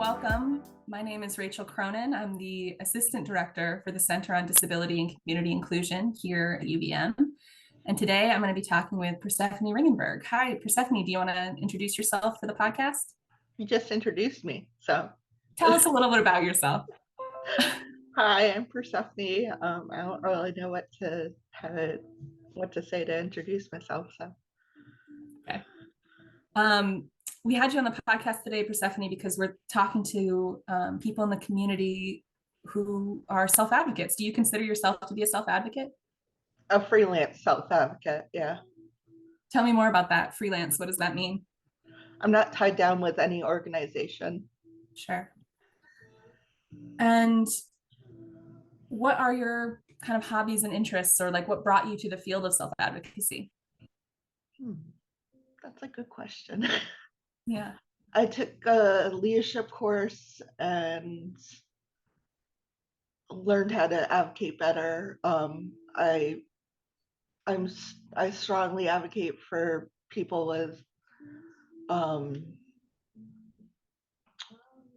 welcome. My name is Rachel Cronin. I'm the Assistant Director for the Center on Disability and Community Inclusion here at UVM. And today I'm going to be talking with Persephone Ringgenberg. Hi, Persephone, do you want to introduce yourself for the podcast? You just introduced me, so. Tell us a little bit about yourself. Hi, I'm Persephone. I don't really know what to say to introduce myself, so. Okay. We had you on the podcast today, Persephone, because we're talking to people in the community who are self-advocates. Do you consider yourself to be a self-advocate? A freelance self-advocate, yeah. Tell me more about that. Freelance, what does that mean? I'm not tied down with any organization. Sure. And what are your kind of hobbies and interests, or like what brought you to the field of self-advocacy? That's a good question. Yeah. I took a leadership course and learned how to advocate better. I strongly advocate for people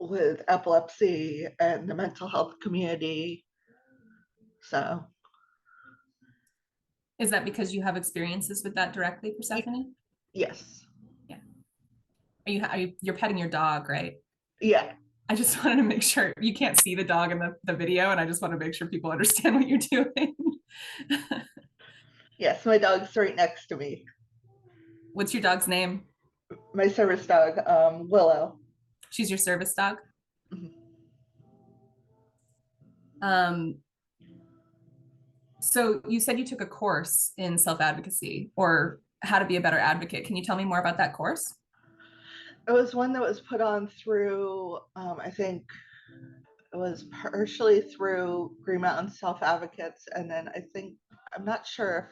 with epilepsy and the mental health community. So. Is that because you have experiences with that directly, Persephone? Yes. Yeah. You're petting your dog, right? Yeah. I just wanted to make sure. You can't see the dog in the video, and I just want to make sure people understand what you're doing. Yes, my dog's right next to me. What's your dog's name? My service dog, Willow. She's your service dog? Mm-hmm. So you said you took a course in self-advocacy or how to be a better advocate. Can you tell me more about that course? It was one that was put on through, I think it was partially through Green Mountain Self Advocates, and then I'm not sure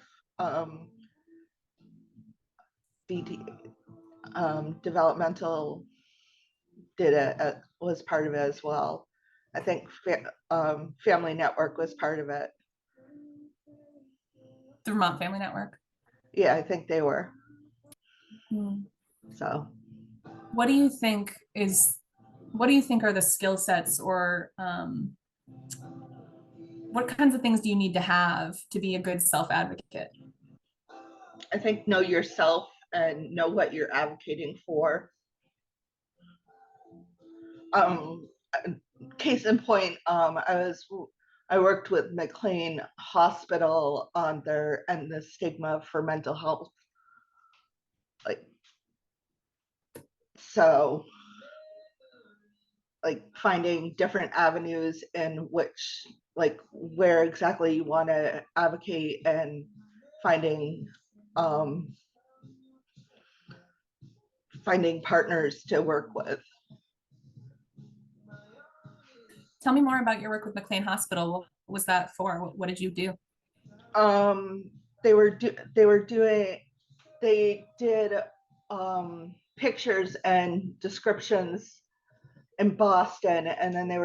if developmental did it, was part of it as well. I think Family Network was part of it. The Vermont Family Network? Yeah, I think they were. So. What do you think are the skill sets, or what kinds of things do you need to have to be a good self-advocate? I think know yourself and know what you're advocating for. Case in point, I worked with McLean Hospital on their and the stigma for mental health. Like finding different avenues in which, like, where exactly you want to advocate, and finding partners to work with. Tell me more about your work with McLean Hospital. What was that for? What did you do? They did pictures and descriptions in Boston, and then they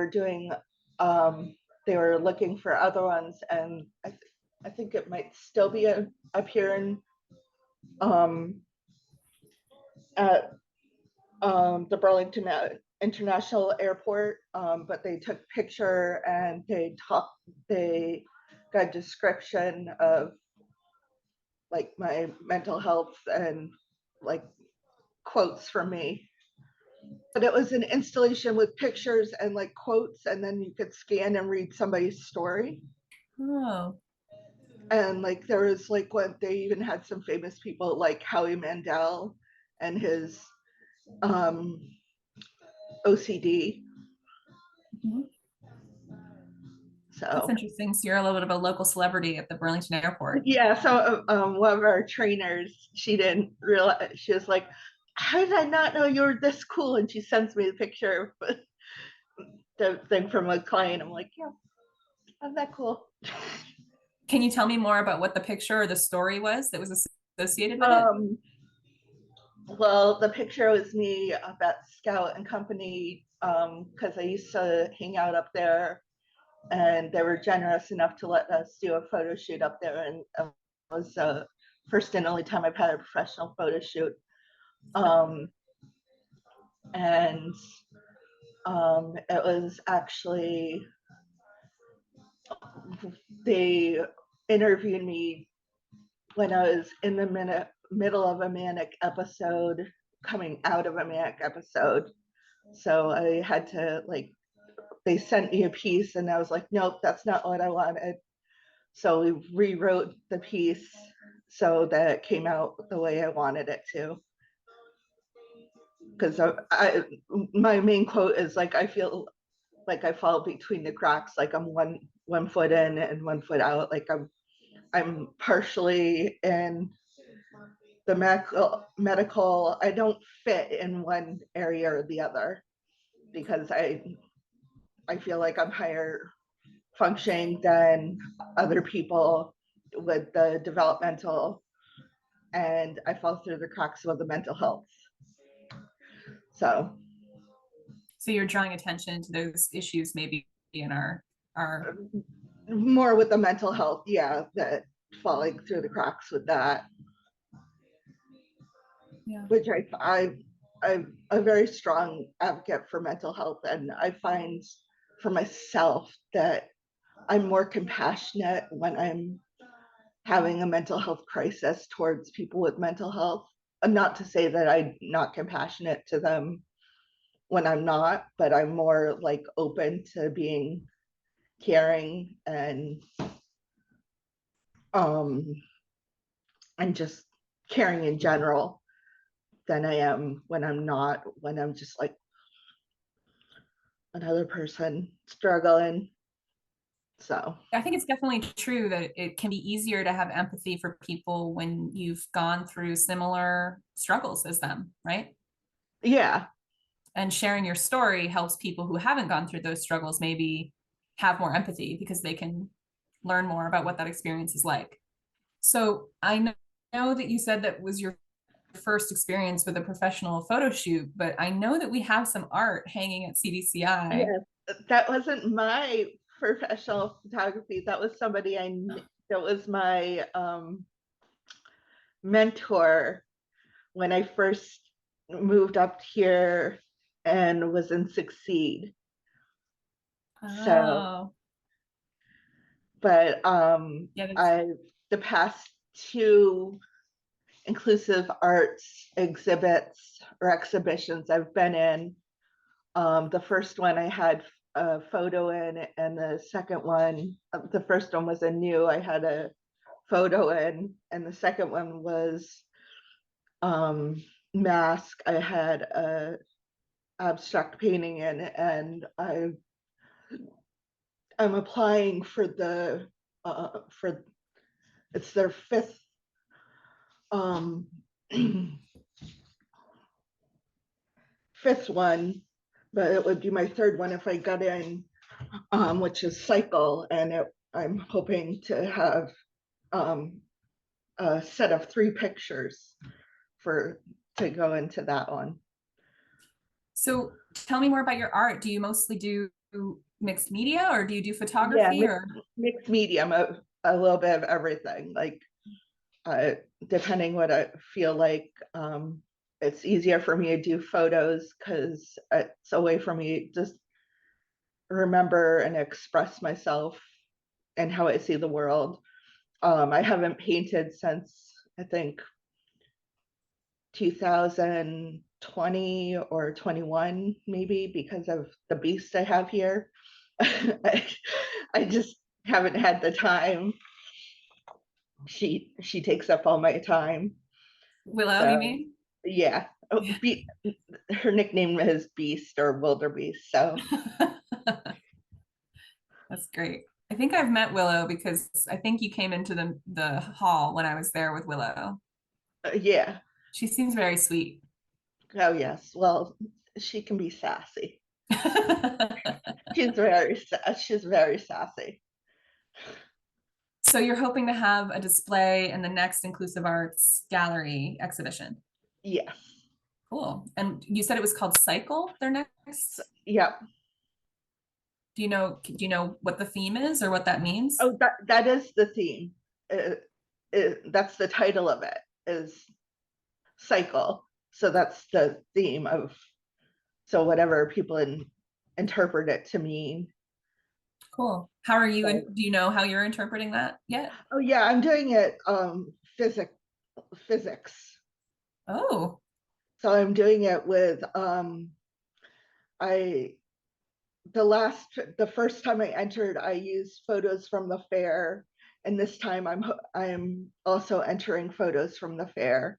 they were looking for other ones, and I think it might still be up here in at the Burlington International Airport, but they took picture and they got a description of like my mental health and like quotes from me. But it was an installation with pictures and like quotes, and then you could scan and read somebody's story. Oh. And like there was like what they even had some famous people like Howie Mandel and his OCD. Mm-hmm. So that's interesting. So you're a little bit of a local celebrity at the Burlington Airport. Yeah. So one of our trainers, she didn't realize, she was like, how did I not know you were this cool? And she sends me the picture of the thing from a client. I'm like, yeah, I'm that cool. Can you tell me more about what the picture or the story was that was associated with it? Well, the picture was me at Scout and Company, because I used to hang out up there, and they were generous enough to let us do a photo shoot up there, and it was the first and only time I've had a professional photo shoot. And It was actually, they interviewed me when I was in the middle of a manic episode, coming out of a manic episode. So I had to, like, they sent me a piece and I was like, nope, that's not what I wanted. So we rewrote the piece so that it came out the way I wanted it to. Because my main quote is like, I feel like I fall between the cracks, like I'm one foot in and 1 foot out. Like I'm partially in the medical. I don't fit in one area or the other because I feel like I'm higher functioning than other people with the developmental, and I fall through the cracks with the mental health. So you're drawing attention to those issues maybe in our more with the mental health, yeah, that falling through the cracks with that. yeah. Which I'm a very strong advocate for mental health, and I find for myself that I'm more compassionate when I'm having a mental health crisis towards people with mental health. And not to say that I'm not compassionate to them when I'm not, but I'm more like open to being caring um and just caring in general than I am when I'm not, when I'm just like another person struggling. So I think it's definitely true that it can be easier to have empathy for people when you've gone through similar struggles as them, right? yeah, And sharing your story helps people who haven't gone through those struggles maybe have more empathy because they can learn more about what that experience is like. So I know that you said that was your first experience with a professional photo shoot, but I know that we have some art hanging at CDCI. yeah, that wasn't my professional photography. That was somebody that was my mentor when I first moved up here and was in Succeed. So, Oh, but yeah, I the past two inclusive arts exhibits or exhibitions I've been in. The first one I had a photo in, and the second one, the first one was a new, I had a photo in, and the second one was mask. I had a abstract painting in, and I'm applying for the for it's their fifth fifth one, but it would be my third one if I got in, which is cycle, and I'm hoping to have a set of 3 pictures to go into that one. so tell me more about your art. Do you mostly do mixed media or do you do Yeah, photography or? mixed medium, a little bit of everything. Like depending what I feel like. It's easier for me to do photos because it's a way for me to just remember and express myself and how I see the world. I haven't painted since I think 2020 or 21, maybe, because of the beast I have here. I just haven't had the time. She takes up all my time. Willow, you So mean? yeah. Oh, her nickname is Beast or Wildebeest. So That's great. I think I've met Willow because I think you came into the hall when I was there with Willow. yeah. She seems very sweet. Oh yes. Well, she can be sassy. She's very sassy. So you're hoping to have a display in the next Inclusive Arts Gallery exhibition. Yes. Cool. And you said it was called Cycle, their next? Yep. Do you know what the theme is or what that means? Oh, that is the theme. That's the title of it, is cycle. So that's the theme of, so whatever people in interpret it to mean. Cool. How are you? So, And do you know how you're interpreting that yet? oh yeah, I'm doing it physics. Oh, So I'm doing it with I the first time I entered, I used photos from the fair, and this time I'm also entering photos from the fair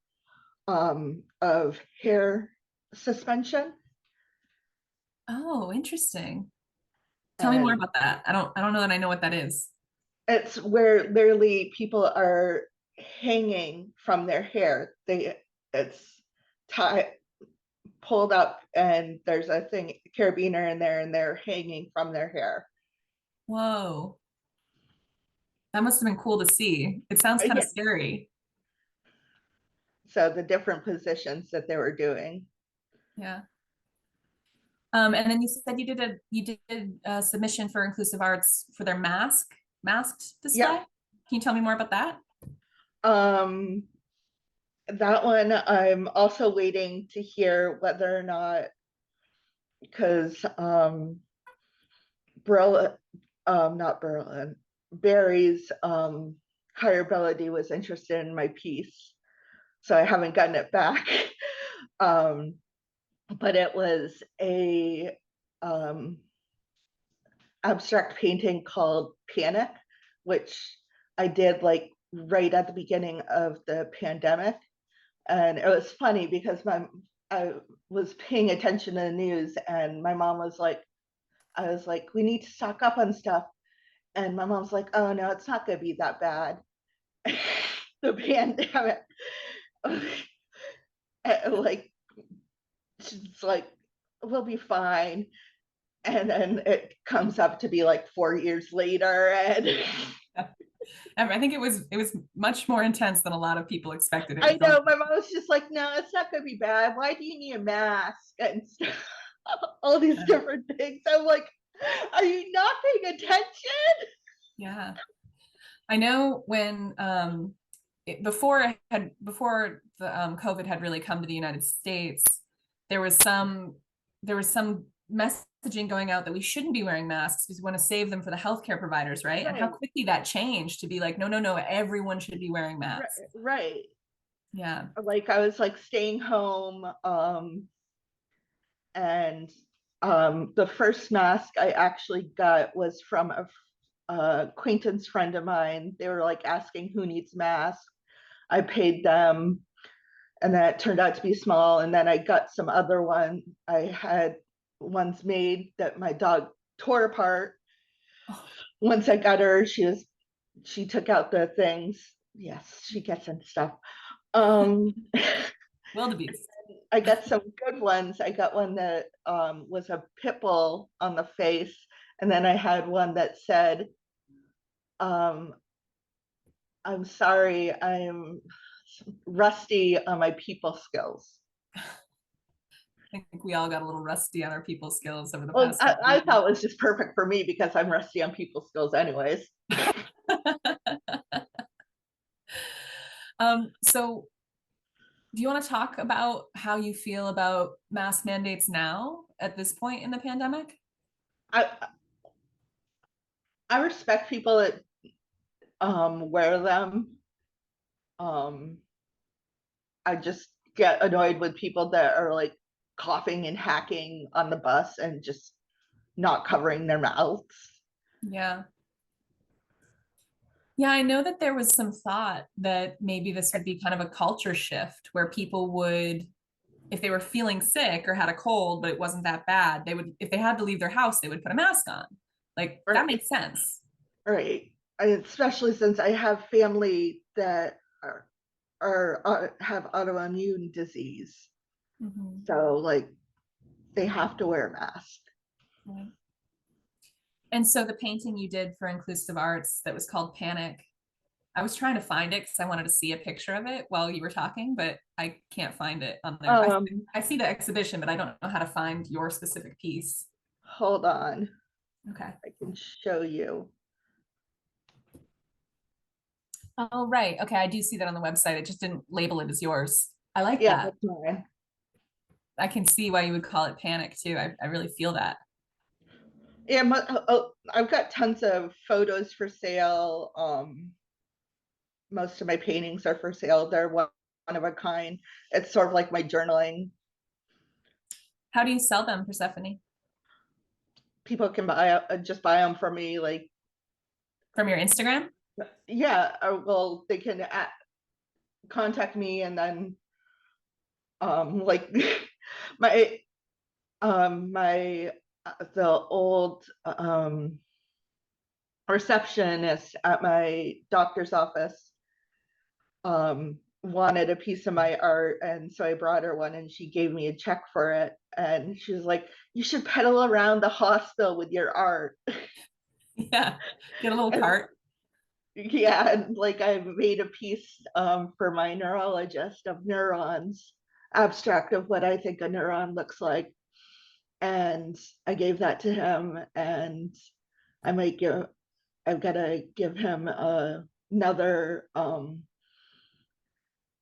of hair suspension. oh, interesting. Tell me more And about that. I don't know that I know what that is. it's where literally people are hanging from their hair. It's tied, pulled up, and there's a thing carabiner in there, and they're hanging from their hair. Whoa. That must have been cool to see. It sounds kind of Yeah. scary. So the different positions that they were doing. Yeah. And then you said you did a submission for Inclusive Arts for their masked display. Yep. Can you tell me more about that? Um, that one I'm also waiting to hear whether or not, because Berlin, not Berlin, Barry's hireability was interested in my piece, so I haven't gotten it back. um, but it was a um, abstract painting called Panic, which I did like right at the beginning of the pandemic. And it was funny because I was paying attention to the news, and my mom was like, I was like, we need to stock up on stuff. And my mom's like, oh no, it's not gonna be that bad. The pandemic. Like she's like, we'll be fine. And then it comes up to be like 4 years later, and I think it was much more intense than a lot of people expected it I was going. know my mom was just like, no, it's not gonna be bad. Why do you need a mask and stuff? All these different things. I'm like, are you not paying attention? Yeah. I know when before the COVID had really come to the United States, there was some messaging going out that we shouldn't be wearing masks because we want to save them for the healthcare providers, right? And how Right, quickly that changed to be like, no, no, no, everyone should be wearing right, masks. right. Yeah. Like I was like staying home, and the first mask I actually got was from a acquaintance friend of mine. They were like asking who needs masks. I paid them, and that turned out to be small. And then I got some other one. I had ones made that my dog tore apart. Oh, Once I got her, she took out the things. Yes, she gets into stuff. Um, wildebeest. I got some good ones. I got one that was a pit bull on the face, and then I had one that said, um, "I'm sorry, I'm rusty on my people skills." I think we all got a little rusty on our people skills over the Well, past couple I of thought it was just perfect for me because I'm rusty on people skills, anyways. years. So do you want to talk about how you feel about mask mandates now at this point in the pandemic? I I respect people that wear them. Um, I just get annoyed with people that are like coughing and hacking on the bus and just not covering their mouths. Yeah. Yeah, I know that there was some thought that maybe this would be kind of a culture shift where people would, if they were feeling sick or had a cold, but it wasn't that bad, they would, if they had to leave their house, they would put a mask on. Like that Right, makes sense. right. Especially since I have family that have autoimmune disease, Mhm. so like they have to wear a mask. Right. And so the painting you did for Inclusive Arts that was called Panic, I was trying to find it because I wanted to see a picture of it while you were talking, but I can't find it on there. Um, I see the exhibition, but I don't know how to find your specific piece. Hold on, Okay. I can show you. Oh, right. Okay. I do see that on the website. It just didn't label it as yours. I like Yeah, that. that's mine. I can see why you would call it Panic too. I really feel that. Yeah, I've got tons of photos for sale. Most of my paintings are for sale. They're one of a kind. It's sort of like my journaling. How do you sell them, Persephone? People can just buy them from me. Like, From your Instagram? yeah, well, they can contact me, and then like my my the old receptionist at my doctor's office wanted a piece of my art, and so I brought her one, and she gave me a check for it, and she was like, you should pedal around the hospital with your art. Yeah. Get a little And cart. yeah, and like I made a piece for my neurologist of neurons, abstract of what I think a neuron looks like, and I gave that to him, and I might give I've got to give him another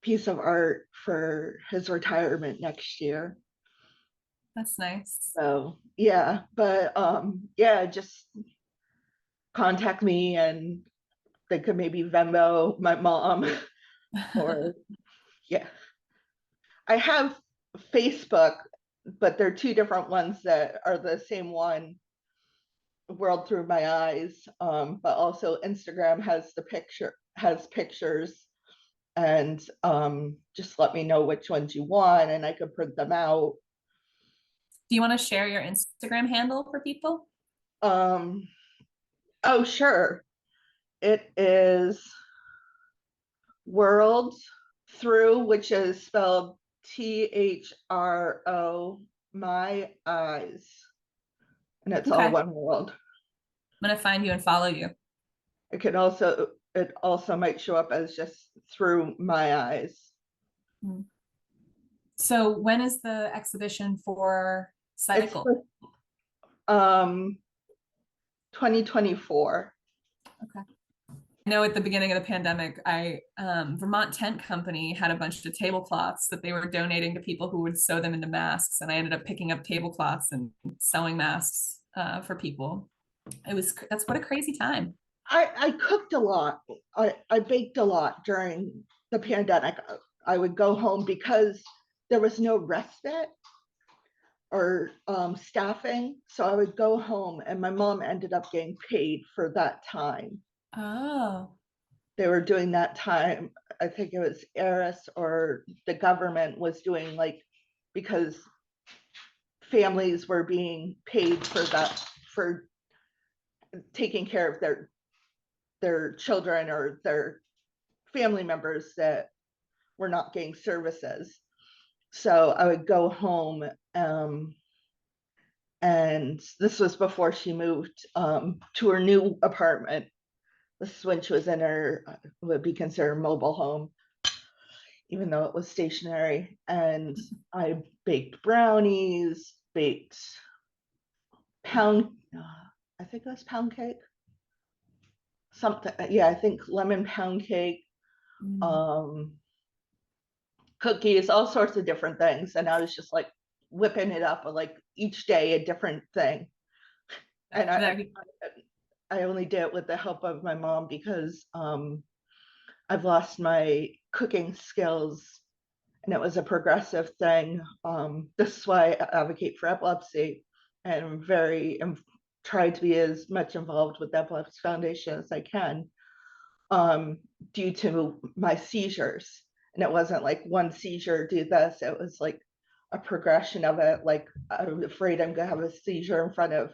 piece of art for his retirement next year. That's nice. So yeah, but yeah, just contact me, and they could maybe Venmo my mom or yeah. I have Facebook, but they're two different ones that are the same one, World Through My Eyes. But also Instagram has pictures, and just let me know which ones you want, and I could print them out. Do you want to share your Instagram handle for people? Um, oh, sure. It is World Through, which is spelled THRO, my eyes, and it's Okay. all I'm one world. gonna find you and follow you. It also might show up as just Through My Eyes. Hmm. So when is the exhibition for It's Cycle? um 2024. Okay. I know at the beginning of the pandemic, Vermont Tent Company had a bunch of tablecloths that they were donating to people who would sew them into masks, and I ended up picking up tablecloths and sewing masks for people. That's what a crazy time. I cooked a lot. I baked a lot during the pandemic. I would go home because there was no respite or staffing. So I would go home, and my mom ended up getting paid for that time. Oh, They were doing that time. I think it was Eris or the government was doing like, because families were being paid for that, for taking care of their children or their family members that were not getting services. So I would go home, and this was before she moved to her new apartment. This is when she was in her would be considered mobile home, even though it was stationary. And I baked brownies, baked pound, I think it was pound cake, something. Yeah, I think lemon pound cake, mm. um, cookies, all sorts of different things. And I was just like whipping it up, like each day a different thing. And That, I only did it with the help of my mom because I've lost my cooking skills, and it was a progressive thing. This is why I advocate for epilepsy, and I'm try to be as much involved with the Epilepsy Foundation as I can, due to my seizures. And it wasn't like one seizure, do this. It was like a progression of it. Like, I'm afraid I'm going to have a seizure in front of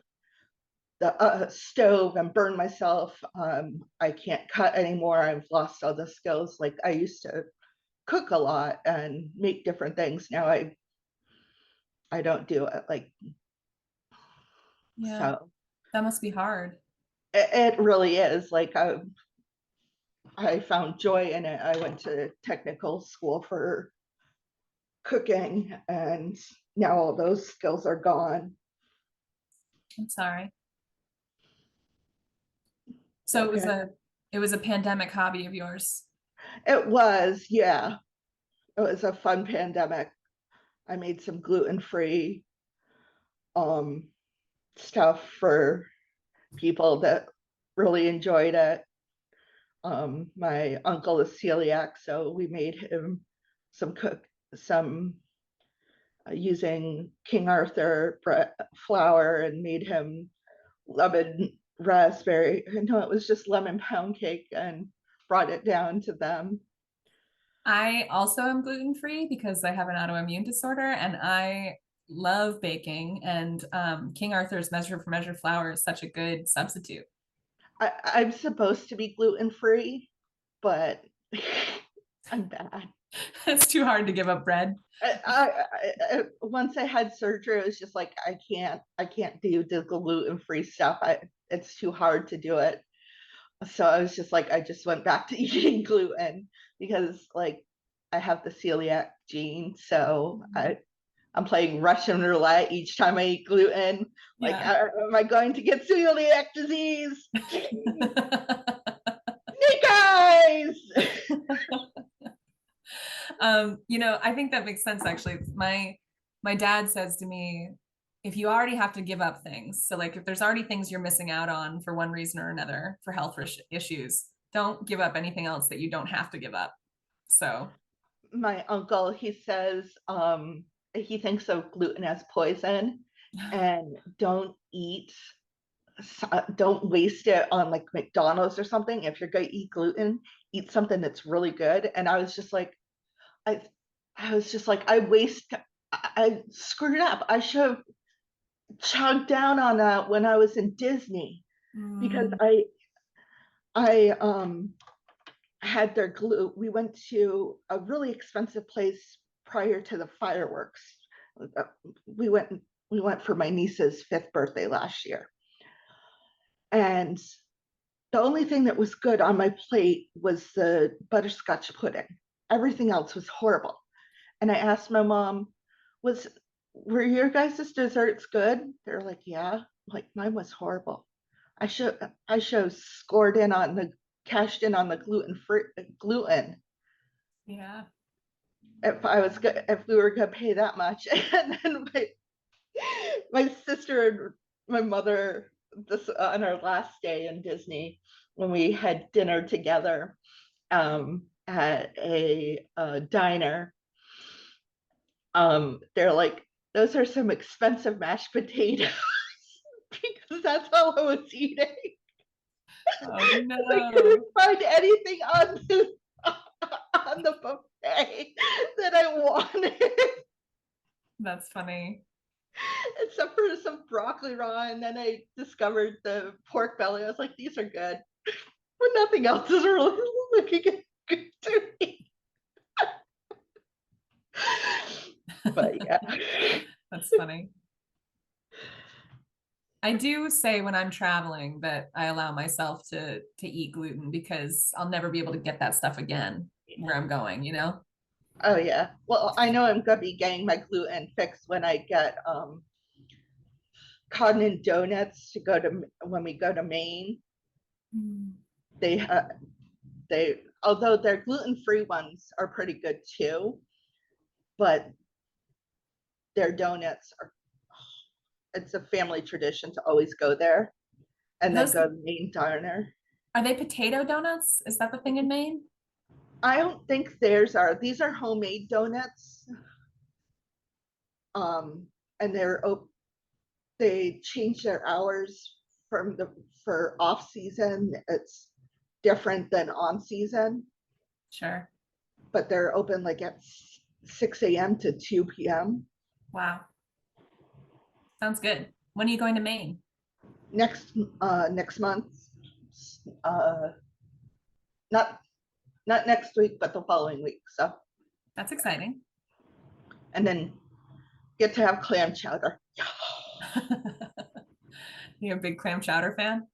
the stove and burn myself. I can't cut anymore. I've lost all the skills. Like, I used to cook a lot and make different things. Now I don't do it. Like, yeah, so that must be hard. it really is. Like, I found joy in it. I went to technical school for cooking, and now all those skills are gone. I'm sorry. It's So okay. it was a pandemic hobby of yours. It was, yeah. It was a fun pandemic. I made some gluten-free stuff for people that really enjoyed it. My uncle is celiac, so we made him some using King Arthur flour and made him lemon raspberry. No, it was just lemon pound cake and brought it down to them. I also am gluten-free because I have an autoimmune disorder and I love baking. And King Arthur's measure for measure flour is such a good substitute. I'm supposed to be gluten free, but I'm bad. It's too hard to give up bread. Once I had surgery, it was just like I can't do the gluten free stuff. It's too hard to do it. So I was just like, I just went back to eating gluten because like I have the celiac gene, so I'm playing Russian roulette each time I eat gluten. Like, Yeah. am I going to get celiac disease? Snake eyes. I think that makes sense actually. My dad says to me, if you already have to give up things, so like if there's already things you're missing out on for one reason or another for health issues, don't give up anything else that you don't have to give up. So, My uncle, he says he thinks of gluten as poison, and don't waste it on like McDonald's or something. If you're going to eat gluten, eat something that's really good. And I I was just like, I screwed up. I should have chugged down on that when I was in Disney because mm, I had their glue. We went to a really expensive place prior to the fireworks. We went for my niece's 5th birthday last year. And the only thing that was good on my plate was the butterscotch pudding. Everything else was horrible. And I asked my mom, was were your guys' desserts good? They're like, yeah. Like mine was horrible. I should scored in on the cashed in on the gluten yeah. if we were gonna pay that much. And then my sister and my mother, this on our last day in Disney when we had dinner together at a diner. They're like, those are some expensive mashed potatoes because that's all I was eating. Oh I couldn't no. find anything on the buffet that I wanted That's funny. except for some broccoli raw. And then I discovered the pork belly. I was like, these are good, but nothing else is really looking good to me. But yeah. That's funny. I do say when I'm traveling that I allow myself to eat gluten because I'll never be able to get that stuff again where I'm going. Oh yeah. Well, I know I'm gonna be getting my gluten fixed when I get Cronin donuts to go to when we go to Maine. Mm. They they although their gluten-free ones are pretty good too, but their donuts are it's a family tradition to always go there and then Those go to the Maine diner. are they potato donuts? Is that the thing in Maine? I don't think theirs are. These are homemade donuts. Um, and they change their hours for off season. It's different than on season, Sure. but they're open like at 6 a.m. to 2 p.m. Wow. Sounds good. When are you going to Maine? Next month. Uh, not not next week, but the following week. So, That's exciting. and then get to have clam chowder You're a big clam chowder fan?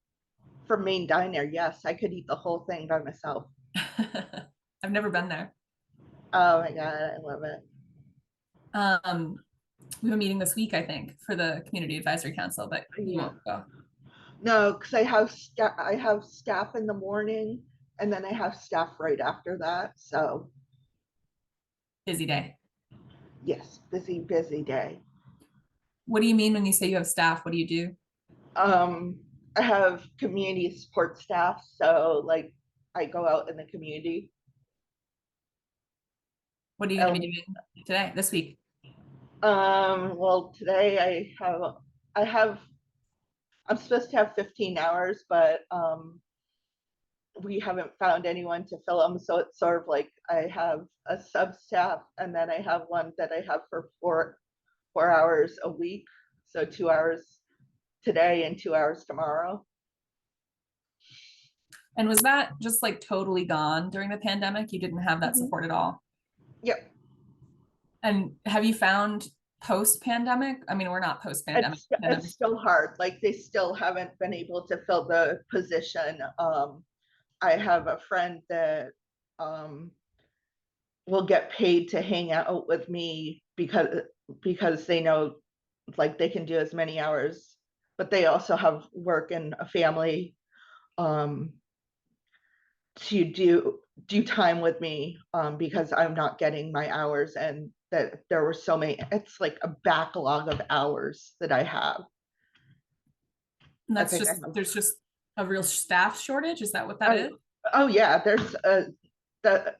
from Maine Diner. Yes, I could eat the whole thing by myself. I've never been there. Oh my god, I love it. Um, we have a meeting this week, I think, for the Community Advisory Council, but you Yeah. won't go. No, because I have staff in the morning, and then I have staff right after that. So Busy day. yes, busy day. What do you mean when you say you have staff? What do you do? Um, I have community support staff, so like I go out in the community. What are you going to be Um, doing today, this week? well, today I have, I'm supposed to have 15 hours, but we haven't found anyone to fill them. So it's sort of like I have a sub staff, and then I have one that I have for 4 hours a week. So 2 hours today and 2 hours tomorrow. And was that just like totally gone during the pandemic? You didn't have that Mhm. support at all? Yep. And have you found post-pandemic? I mean, we're not post-pandemic. It's still hard. Like they still haven't been able to fill the position. I have a friend that um, will get paid to hang out with me because they know like they can do as many hours, but they also have work and a family um, to do time with me because I'm not getting my hours, and that there were so many. It's like a backlog of hours that I have. And I that's think I just, have. there's just a real staff shortage. Is that what that Oh, is? oh yeah.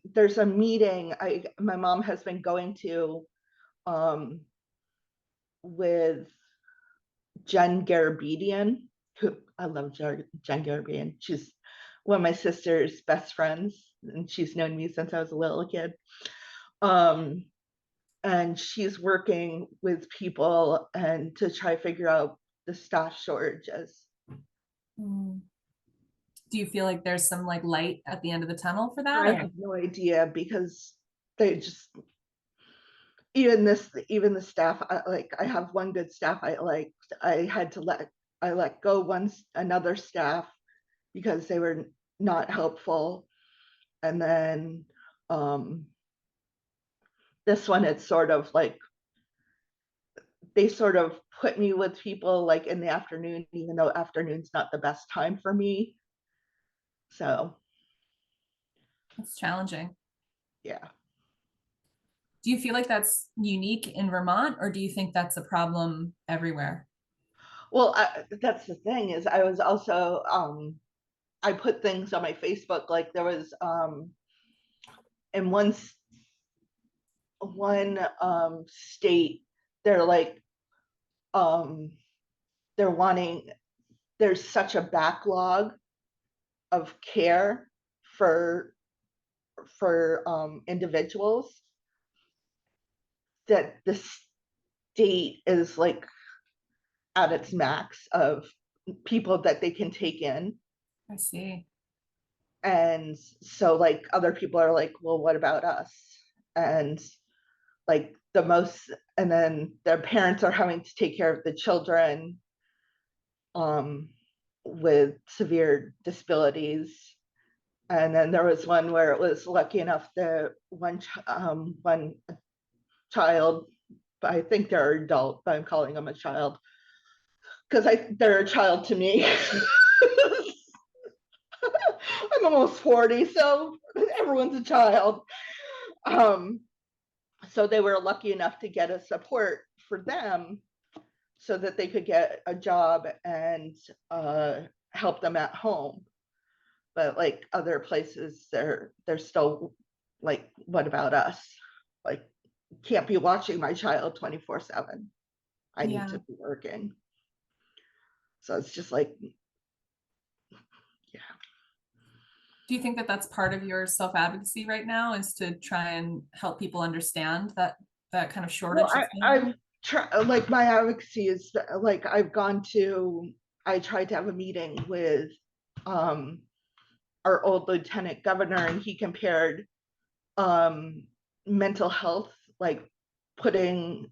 There's a meeting my mom has been going to um, with Jen Garabedian, who I love Jen Garabedian. She's one of my sister's best friends, and she's known me since I was a little kid. Um, and she's working with people and to try to figure out the staff shortages. Mm. Do you feel like there's some like light at the end of the tunnel for that? I Or have no idea because they just even the staff like I have one good staff I had to let go once another staff because they were not helpful, and then um this one it's sort of like they sort of put me with people like in the afternoon, even though afternoon's not the best time for me. So it's challenging. yeah. Do you feel like that's unique in Vermont, or do you think that's a problem everywhere? Well, that's the thing is I was also I put things on my Facebook like there was in one state they're like um they're wanting there's such a backlog of care for individuals that the state is like at its max of people that they can take in. I see. And so like other people are like, well, what about us? And like the most, and then their parents are having to take care of the children um with severe disabilities. And then there was one where it was lucky enough that one child, I think they're adult, but I'm calling them a child because they're a child to me. I'm almost 40, so everyone's a child. Um, so they were lucky enough to get a support for them so that they could get a job and help them at home. But like other places, they're still like, what about us? Like, can't be watching my child 24/7. I need Yeah. to be working. So it's just like, yeah. Do you think that that's part of your self-advocacy right now, is to try and help people understand that kind of Well, shortage that's going I've on? tried, like, my advocacy is like, I tried to have a meeting with um, our old lieutenant governor, and he compared um, mental health, like putting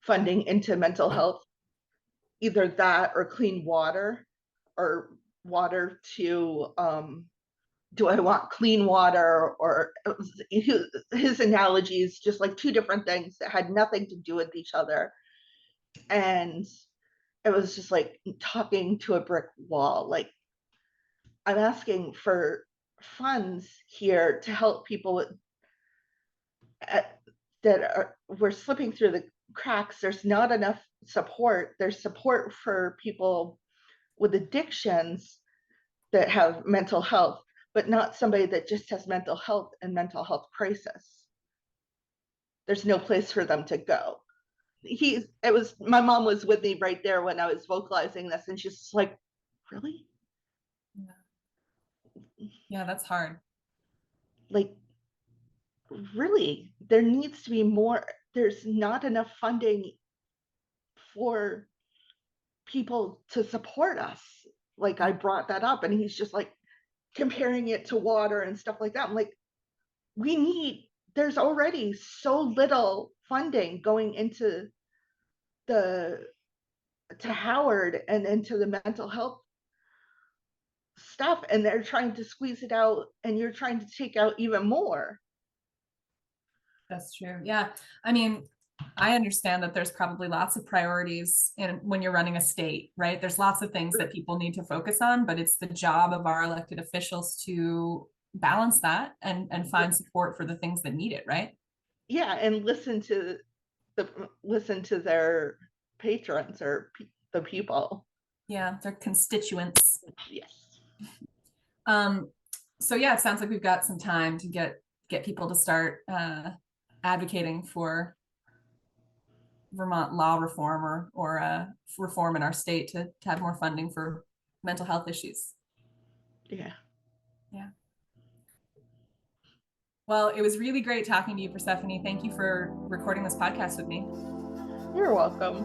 funding into mental health, either that or clean water, or water to do I want clean water, or his analogies just like two different things that had nothing to do with each other. And it was just like talking to a brick wall. Like, I'm asking for funds here to help people with, uh, that are we're slipping through cracks. There's not enough support. There's support for people with addictions that have mental health, but not somebody that just has mental health and mental health crisis. There's no place for them to go. My mom was with me right there when I was vocalizing this, and she's like, really? Yeah, that's hard. Like, really? There needs to be more. There's not enough funding for people to support us. Like, I brought that up, and he's just like comparing it to water and stuff like that. I'm like, there's already so little funding going into to Howard and into the mental health stuff, and they're trying to squeeze it out, and you're trying to take out even more. That's true. Yeah. I mean, I understand that there's probably lots of priorities when you're running a state, right? There's lots of things that people need to focus on, but it's the job of our elected officials to balance that and find support for the things that need it, right? Yeah, and listen to their patrons or the people. Yeah, their constituents. Yes. So yeah, it sounds like we've got some time to get people to start advocating for Vermont law reform or reform in our state to have more funding for mental health issues. Yeah. Yeah. Well, it was really great talking to you, Persephone. Thank you for recording this podcast with me. You're welcome.